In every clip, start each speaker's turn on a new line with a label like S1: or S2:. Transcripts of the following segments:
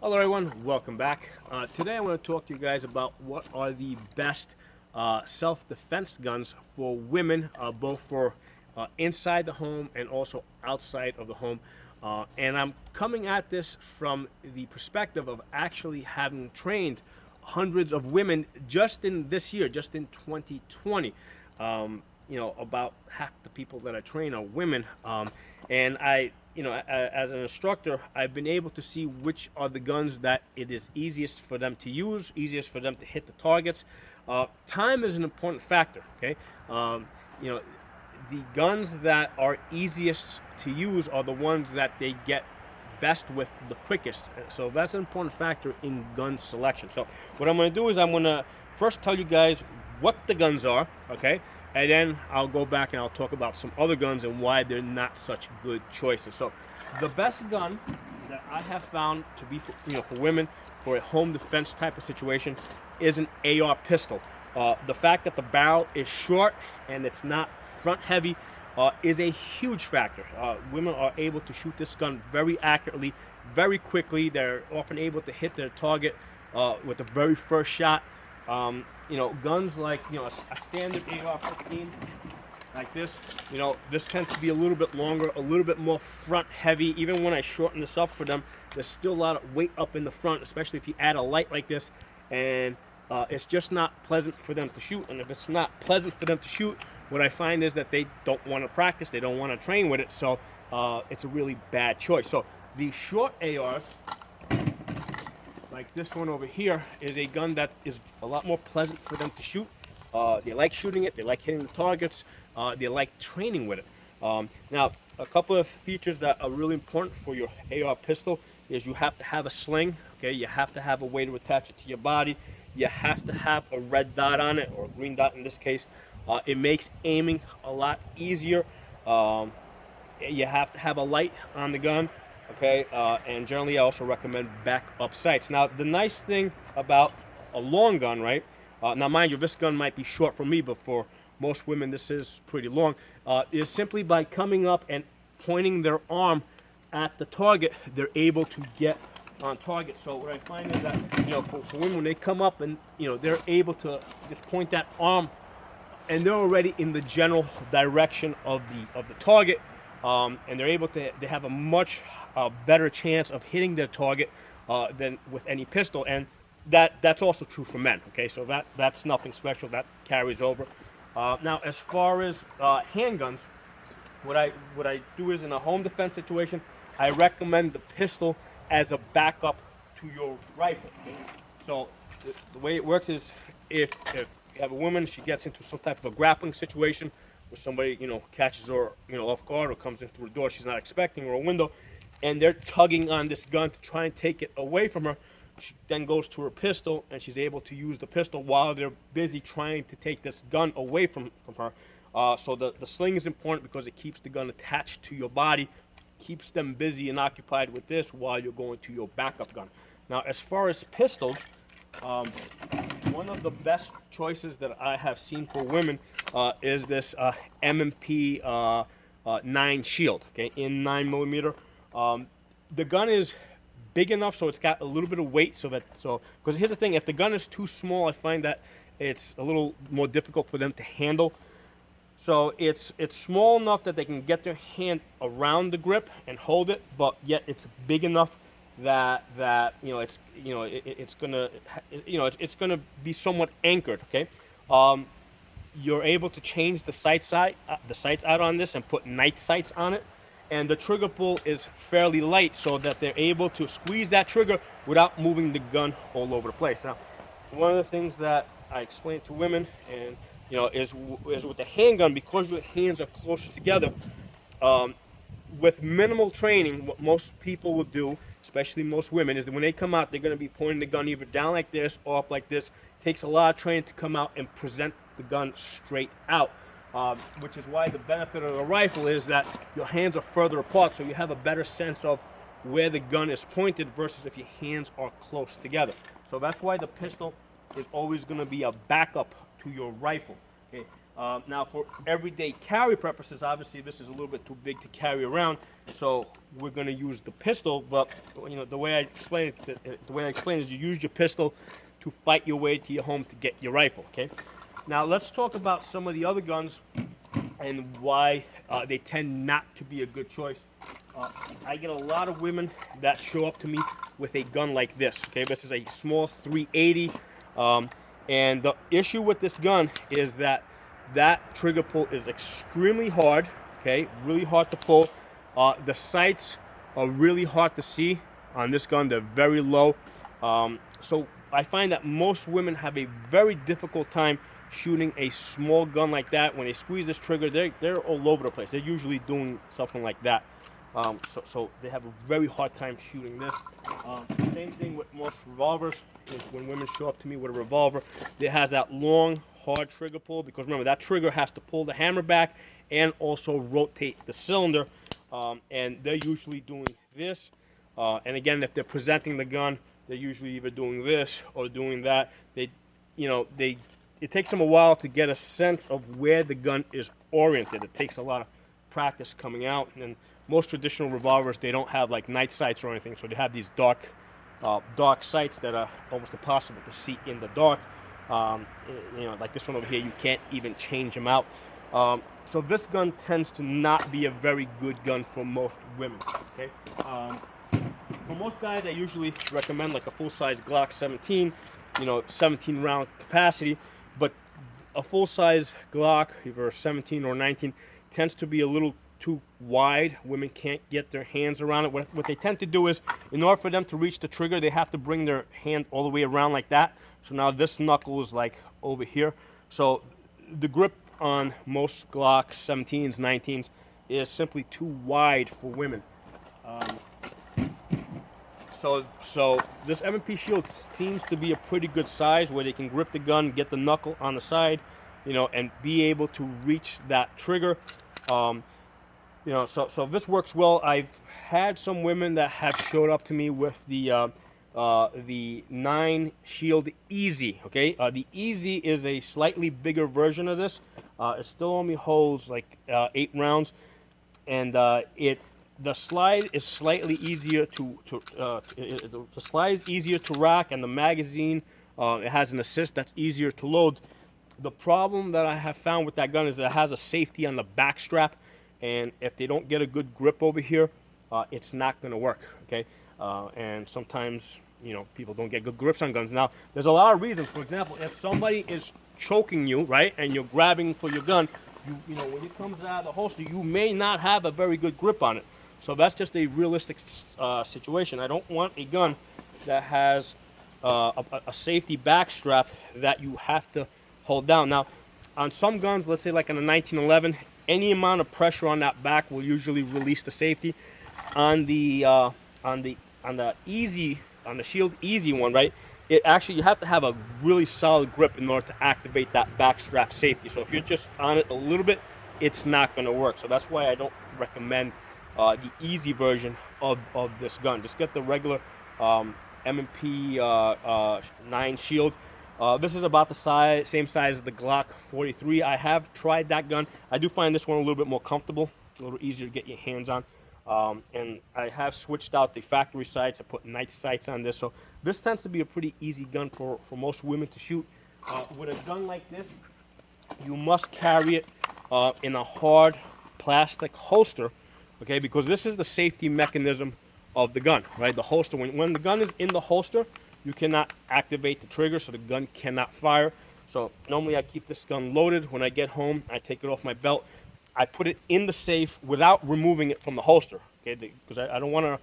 S1: Hello everyone, welcome back. Today I want to talk to you guys about what are the best self-defense guns for women, both for inside the home and also outside of the home. And I'm coming at this from the perspective of actually having trained hundreds of women just in this year, just in 2020. About half the people that I train are women. And as an instructor, I've been able to see which are the guns that it is easiest for them to use, easiest for them to hit the targets. Time is an important factor, okay? You know, the guns that are easiest to use are the ones that they get best with the quickest. So that's an important factor in gun selection. So what I'm going to do is I'm going to first tell you guys what the guns are, okay? And then I'll go back and I'll talk about some other guns and why they're not such good choices. So the best gun that I have found to be for women for a home defense type of situation is an AR pistol. The fact that the barrel is short and it's not front heavy is a huge factor. Women are able to shoot this gun very accurately, very quickly. They're often able to hit their target with the very first shot. Guns like a standard AR-15 like this, this tends to be a little bit longer, a little bit more front heavy. Even when I shorten this up for them, there's still a lot of weight up in the front, especially if you add a light like this, and it's just not pleasant for them to shoot. And if it's not pleasant for them to shoot, what I find is that they don't want to practice, they don't want to train with it, so it's a really bad choice. So the short ARs, like this one over here, is a gun that is a lot more pleasant for them to shoot. They like shooting it, they like hitting the targets, they like training with it. Now, a couple of features that are really important for your AR pistol is you have to have a sling, okay? You have to have a way to attach it to your body. You have to have a red dot on it, or a green dot in this case. It makes aiming a lot easier. You have to have a light on the gun, okay? And generally I also recommend backup sights. Now, the nice thing about a long gun, right? Now, mind you, this gun might be short for me, but for most women this is pretty long, is simply by coming up and pointing their arm at the target, they're able to get on target. So what I find is that, for women, when they come up and, they're able to just point that arm and they're already in the general direction of the target, and they're able to, they have a much better chance of hitting their target than with any pistol. And that's also true for men, okay? So that's nothing special, that carries over. Now, as far as handguns, what I do is, in a home defense situation, I recommend the pistol as a backup to your rifle. So the way it works is, if you have a woman, she gets into some type of a grappling situation where somebody catches her off guard, or comes in through a door she's not expecting, or a window, and they're tugging on this gun to try and take it away from her. She then goes to her pistol, and she's able to use the pistol while they're busy trying to take this gun away from her. So the sling is important because it keeps the gun attached to your body, keeps them busy and occupied with this while you're going to your backup gun. Now, as far as pistols, one of the best choices that I have seen for women is this M&P 9 Shield, okay, in 9mm. The gun is big enough so it's got a little bit of weight, because here's the thing, if the gun is too small, I find that it's a little more difficult for them to handle. So it's small enough that they can get their hand around the grip and hold it, but yet it's big enough that it's gonna be somewhat anchored, okay? You're able to change the sights out on this and put night sights on it. And the trigger pull is fairly light, so that they're able to squeeze that trigger without moving the gun all over the place. Now, one of the things that I explain to women, and is with the handgun, because your hands are closer together, with minimal training, what most people will do, especially most women, is that when they come out, they're going to be pointing the gun either down like this or up like this. It takes a lot of training to come out and present the gun straight out. Which is why the benefit of the rifle is that your hands are further apart, so you have a better sense of where the gun is pointed versus if your hands are close together. So that's why the pistol is always going to be a backup to your rifle. Okay? Now, for everyday carry purposes, obviously this is a little bit too big to carry around, so we're going to use the pistol. But the way I explain it, is you use your pistol to fight your way to your home to get your rifle. Okay. Now let's talk about some of the other guns and why they tend not to be a good choice. I get a lot of women that show up to me with a gun like this. Okay, this is a small 380, and the issue with this gun is that trigger pull is extremely hard. Okay, really hard to pull. The sights are really hard to see on this gun. They're very low, so I find that most women have a very difficult time shooting a small gun like that. When they squeeze this trigger, they're all over the place. They're usually doing something like that. So they have a very hard time shooting this. Same thing with most revolvers. Is when women show up to me with a revolver, it has that long, hard trigger pull, because remember, that trigger has to pull the hammer back and also rotate the cylinder. And they're usually doing this. And again, if they're presenting the gun, they're usually either doing this or doing that. It takes them a while to get a sense of where the gun is oriented. It takes a lot of practice coming out. And most traditional revolvers, they don't have like night sights or anything, so they have these dark sights that are almost impossible to see in the dark. Like this one over here, you can't even change them out. So this gun tends to not be a very good gun for most women. Okay. For most guys, I usually recommend like a full-size Glock 17, 17 round capacity. But a full-size Glock, either 17 or 19, tends to be a little too wide. Women can't get their hands around it. What they tend to do is, in order for them to reach the trigger, they have to bring their hand all the way around like that. So now this knuckle is like over here. So the grip on most Glock 17s, 19s is simply too wide for women. So this M&P Shield seems to be a pretty good size where they can grip the gun, get the knuckle on the side, and be able to reach that trigger. So this works well. I've had some women that have showed up to me with the 9 Shield Easy. Okay, the Easy is a slightly bigger version of this. It still only holds like 8 rounds, and the slide is slightly easier the slide is easier to rack, and the magazine it has an assist that's easier to load. The problem that I have found with that gun is that it has a safety on the back strap, and if they don't get a good grip over here, it's not going to work. Okay, and sometimes people don't get good grips on guns. Now, there's a lot of reasons. For example, if somebody is choking you, right, and you're grabbing for your gun, when it comes out of the holster, you may not have a very good grip on it. So that's just a realistic situation. I don't want a gun that has a safety back strap that you have to hold down. Now, on some guns, let's say like on a 1911, any amount of pressure on that back will usually release the safety. On the Shield Easy one, right? It actually, you have to have a really solid grip in order to activate that back strap safety. So if you're just on it a little bit, it's not going to work. So that's why I don't recommend the easy version of this gun. Just get the regular M&P 9 Shield. This is about the same size as the Glock 43. I have tried that gun. I do find this one a little bit more comfortable, a little easier to get your hands on. And I have switched out the factory sights. I put night sights on this. So this tends to be a pretty easy gun for most women to shoot. With a gun like this, you must carry it in a hard plastic holster. Okay, because this is the safety mechanism of the gun, right? The holster, when the gun is in the holster, you cannot activate the trigger, so the gun cannot fire. So normally I keep this gun loaded. When I get home, I take it off my belt. I put it in the safe without removing it from the holster, okay? Because I don't want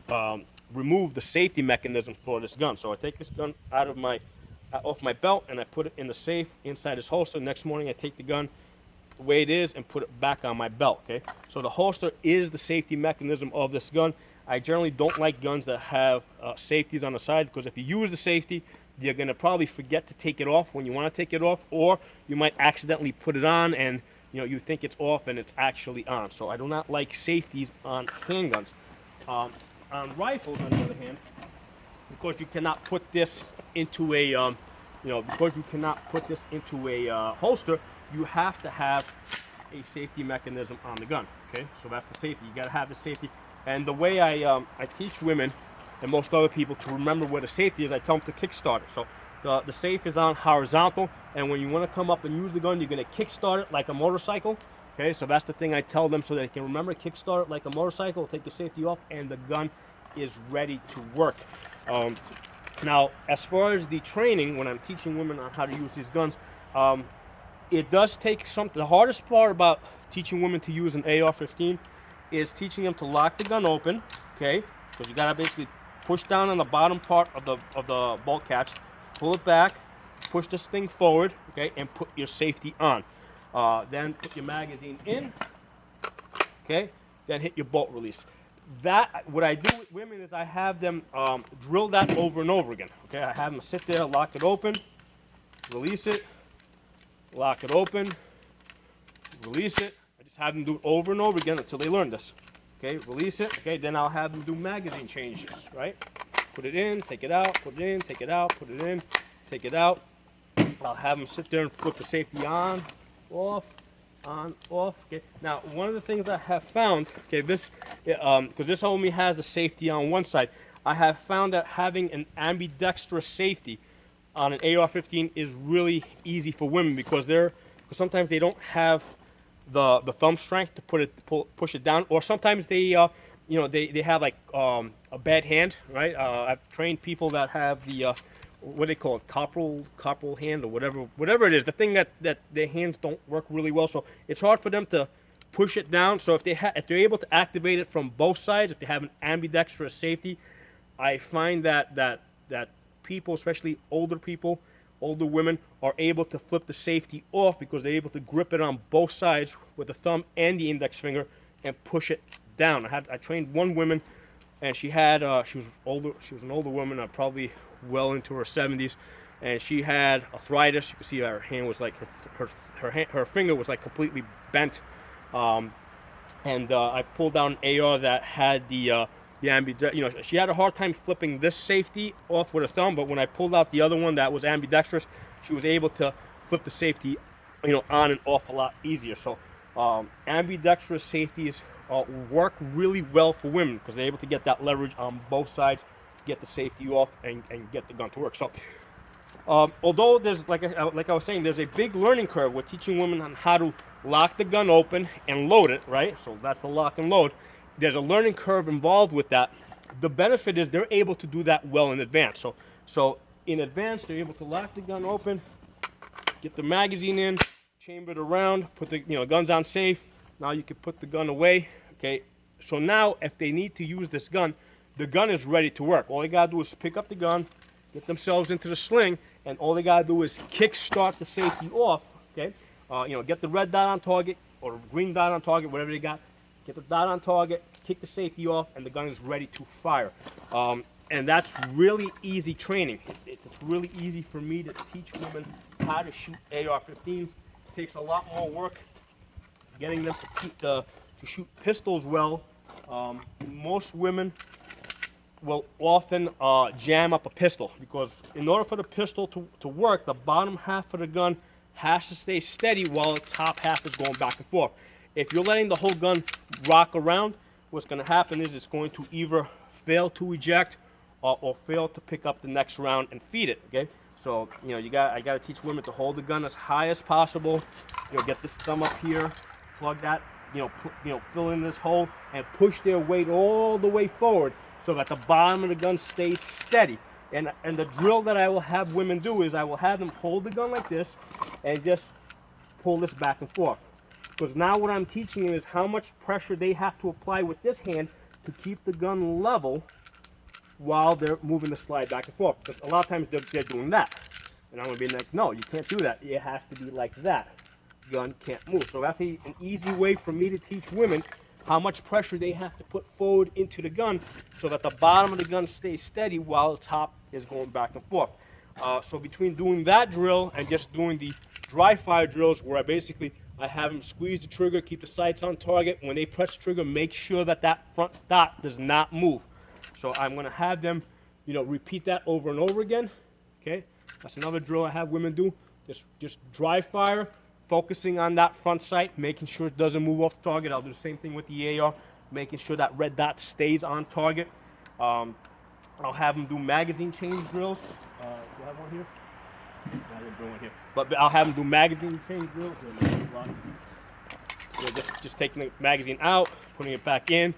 S1: to remove the safety mechanism for this gun. So I take this gun off my belt, and I put it in the safe inside this holster. Next morning, I take the gun the way it is and put it back on my belt. Okay, so the holster is the safety mechanism of this gun. I generally don't like guns that have safeties on the side, because if you use the safety, you're going to probably forget to take it off when you want to take it off, or you might accidentally put it on and you think it's off and it's actually on. So I do not like safeties on handguns. On rifles, on the other hand, because you cannot put this into a because you cannot put this into a holster, you have to have a safety mechanism on the gun. Okay, so that's the safety. You got to have the safety. And the way I teach women and most other people to remember where the safety is, I tell them to kickstart it. So the safe is on horizontal, and when you want to come up and use the gun, you're going to kickstart it like a motorcycle. Okay, so that's the thing I tell them so they can remember. Kickstart it like a motorcycle, take the safety off, and the gun is ready to work. Now, as far as the training, when I'm teaching women on how to use these guns, it does take something. The hardest part about teaching women to use an AR-15 is teaching them to lock the gun open. Okay, so you gotta basically push down on the bottom part of the bolt catch, pull it back, push this thing forward, okay, and put your safety on. Then put your magazine in, okay, then hit your bolt release. What I do with women is I have them drill that over and over again. Okay, I have them sit there, lock it open, release it, lock it open, release it. I just have them do it over and over again until they learn this. Okay, release it. Okay, then I'll have them do magazine changes, right? Put it in, take it out, put it in, take it out, put it in, take it out. I'll have them sit there and flip the safety on, off, on, off. Okay. Now, one of the things I have found, okay, this, because this only has the safety on one side, I have found that having an ambidextrous safety on an AR-15 is really easy for women because sometimes they don't have the thumb strength to push it down, or sometimes they they have like a bad hand, right? I've trained people that have the what they call it, copperal hand, or whatever it is, the thing that their hands don't work really well, so it's hard for them to push it down. So if they're able to activate it from both sides, if they have an ambidextrous safety, I find that people, especially older people, older women, are able to flip the safety off because they're able to grip it on both sides with the thumb and the index finger and push it down. I trained one woman, and she was older. She was an older woman, probably well into her 70s, and she had arthritis. You can see her hand was like her finger was like completely bent. I pulled down an AR that had the she had a hard time flipping this safety off with her thumb, but when I pulled out the other one that was ambidextrous, she was able to flip the safety, on and off a lot easier. So ambidextrous safeties work really well for women because they're able to get that leverage on both sides to get the safety off and get the gun to work. So although there's, like I was saying, there's a big learning curve with teaching women on how to lock the gun open and load it, right? So that's the lock and load. There's a learning curve involved with that. The benefit is they're able to do that well in advance. So in advance, they're able to lock the gun open, get the magazine in, chamber it around, put the guns on safe. Now you can put the gun away. Okay. So now if they need to use this gun, the gun is ready to work. All they gotta do is pick up the gun, get themselves into the sling, and all they gotta do is kick start the safety off. Okay. Get the red dot on target or green dot on target, whatever they got. Get the dot on target, kick the safety off, and the gun is ready to fire. And that's really easy training. It's really easy for me to teach women how to shoot AR-15s. It takes a lot more work getting them to shoot pistols well. Most women will often jam up a pistol because in order for the pistol to work, the bottom half of the gun has to stay steady while the top half is going back and forth. If you're letting the whole gun rock around, what's going to happen is it's going to either fail to eject or fail to pick up the next round and feed it. Okay, so I got to teach women to hold the gun as high as possible. Get this thumb up here, plug that, fill in this hole, and push their weight all the way forward so that the bottom of the gun stays steady. And the drill that I will have women do is I will have them hold the gun like this and just pull this back and forth. Because now what I'm teaching them is how much pressure they have to apply with this hand to keep the gun level while they're moving the slide back and forth. Because a lot of times they're doing that. And I'm going to be like, no, you can't do that. It has to be like that. Gun can't move. So that's an easy way for me to teach women how much pressure they have to put forward into the gun so that the bottom of the gun stays steady while the top is going back and forth. So between doing that drill and just doing the dry fire drills where I have them squeeze the trigger, keep the sights on target. When they press the trigger, make sure that front dot does not move. So I'm going to have them, repeat that over and over again. Okay. That's another drill I have women do. Just dry fire, focusing on that front sight, making sure it doesn't move off target. I'll do the same thing with the AR, making sure that red dot stays on target. I'll have them do magazine change drills. Do I have one here? No, I didn't bring one here. But I'll have them do magazine change drills. Just taking the magazine out, putting it back in.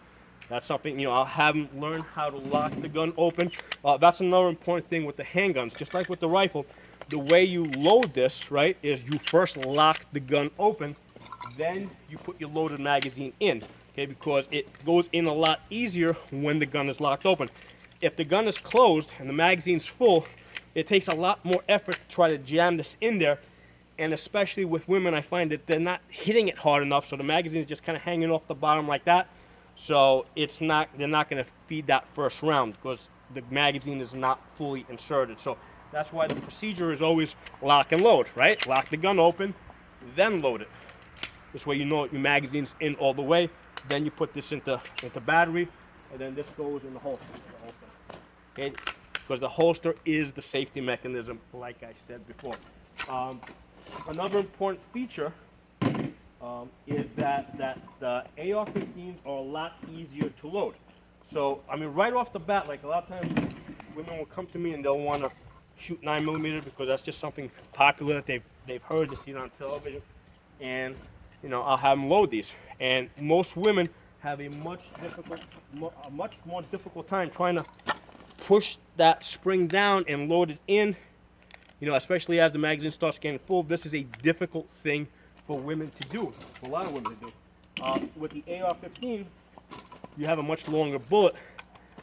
S1: That's something, I'll have them learn how to lock the gun open. That's another important thing with the handguns. Just like with the rifle, the way you load this, right, is you first lock the gun open, then you put your loaded magazine in, okay, because it goes in a lot easier when the gun is locked open. If the gun is closed and the magazine's full, it takes a lot more effort to try to jam this in there, and especially with women, I find that they're not hitting it hard enough, so the magazine is just kind of hanging off the bottom like that. So they're not going to feed that first round because the magazine is not fully inserted. So that's why the procedure is always lock and load, right? Lock the gun open, then load it. This way you know your magazine's in all the way. Then you put this into battery, and then this goes in the holster. Okay? Because the holster is the safety mechanism, like I said before. Another important feature is that the AR-15s are a lot easier to load. So, I mean, right off the bat, like a lot of times women will come to me and they'll want to shoot 9mm because that's just something popular that they've heard, they see it on television. And, I'll have them load these. And most women have a much more difficult time trying to push that spring down and load it in. Especially as the magazine starts getting full, this is a difficult thing for women to do, for a lot of women to do. With the AR-15, you have a much longer bullet,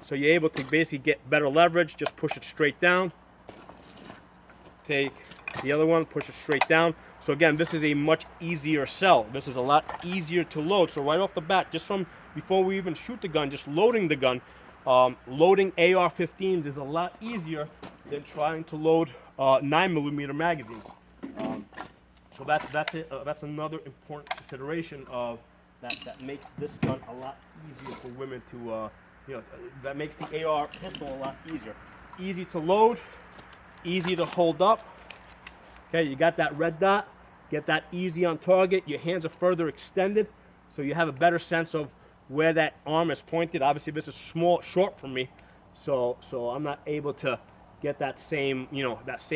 S1: so you're able to basically get better leverage. Just push it straight down. Take the other one, push it straight down. So again, this is a much easier sell. This is a lot easier to load. So right off the bat, just from before we even shoot the gun, just loading the gun, loading AR-15s is a lot easier than trying to load 9mm magazines. So that's another important consideration of that makes this gun a lot easier for women to that makes the AR pistol a lot easier. Easy to load, easy to hold up. Okay, you got that red dot, get that easy on target. Your hands are further extended, so you have a better sense of where that arm is pointed. Obviously, this is short for me, so I'm not able to get that same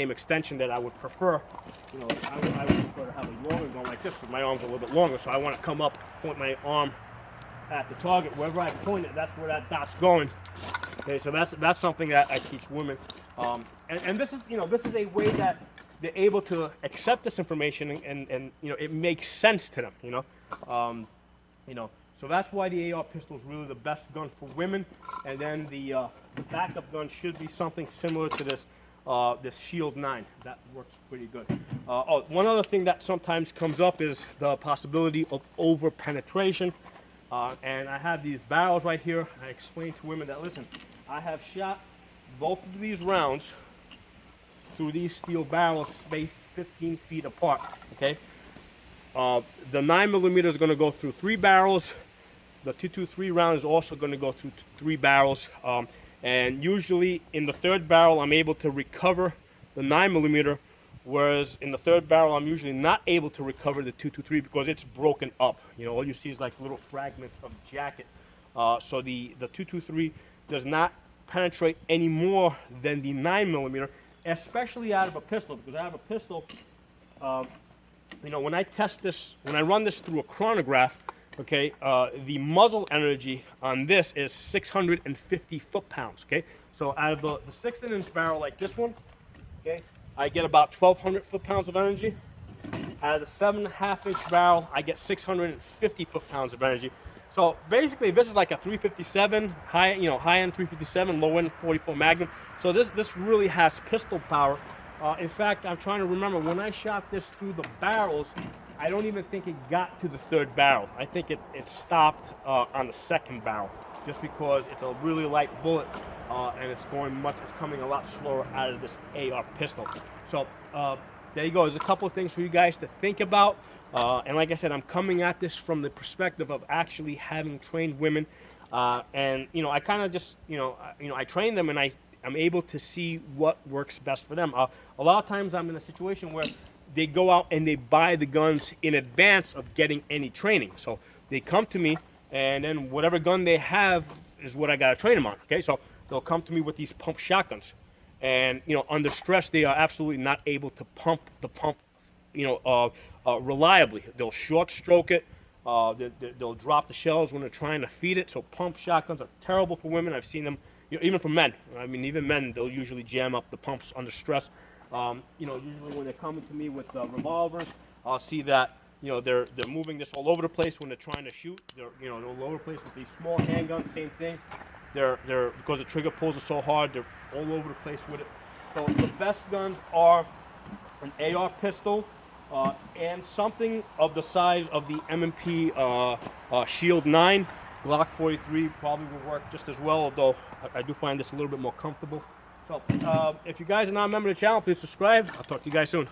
S1: extension that I would prefer. I would prefer to have a longer gun like this, but my arm's a little bit longer, so I want to come up, point my arm at the target. Wherever I point it, that's where that dot's going. Okay, so that's something that I teach women, and this is a way that they're able to accept this information, and it makes sense to them. So that's why the AR pistol is really the best gun for women. And then the backup gun should be something similar to this Shield 9. That works pretty good. One other thing that sometimes comes up is the possibility of over penetration. And I have these barrels right here. I explain to women that, listen, I have shot both of these rounds through these steel barrels spaced 15 feet apart. Okay. The 9mm is going to go through 3 barrels. The 223 round is also going to go through 3 barrels. And usually in the 3rd barrel, I'm able to recover the 9mm, whereas in the 3rd barrel, I'm usually not able to recover the 223 because it's broken up. All you see is like little fragments of jacket. So the 223 does not penetrate any more than the 9mm, especially out of a pistol, because out of a pistol, when I test this, when I run this through a chronograph, okay, the muzzle energy on this is 650 foot-pounds, okay? So out of the 16-inch barrel like this one, okay, I get about 1,200 foot-pounds of energy. Out of the 7.5-inch barrel, I get 650 foot-pounds of energy. So basically, this is like a 357, high-end 357, low-end 44 Magnum. So this really has pistol power. In fact, I'm trying to remember, when I shot this through the barrels, I don't even think it got to the 3rd barrel. I think it stopped on the 2nd barrel, just because it's a really light bullet and it's coming a lot slower out of this AR pistol. So there you go. There's a couple of things for you guys to think about. And like I said, I'm coming at this from the perspective of actually having trained women. And I kind of just I train them, and I'm able to see what works best for them. A lot of times I'm in a situation where they go out and they buy the guns in advance of getting any training. So they come to me, and then whatever gun they have is what I got to train them on. Okay, so they'll come to me with these pump shotguns, and under stress they are absolutely not able to pump the pump, reliably. They'll short stroke it. They'll drop the shells when they're trying to feed it. So pump shotguns are terrible for women. I've seen them, even for men. I mean, even men, they'll usually jam up the pumps under stress. Usually when they're coming to me with revolvers, I'll see that they're moving this all over the place when they're trying to shoot. They're all over the place with these small handguns. Same thing. They're because the trigger pulls are so hard. They're all over the place with it. So the best guns are an AR pistol. And something of the size of the M&P Shield 9. Glock 43 probably will work just as well, although I do find this a little bit more comfortable. So if you guys are not a member of the channel, please subscribe. I'll talk to you guys soon.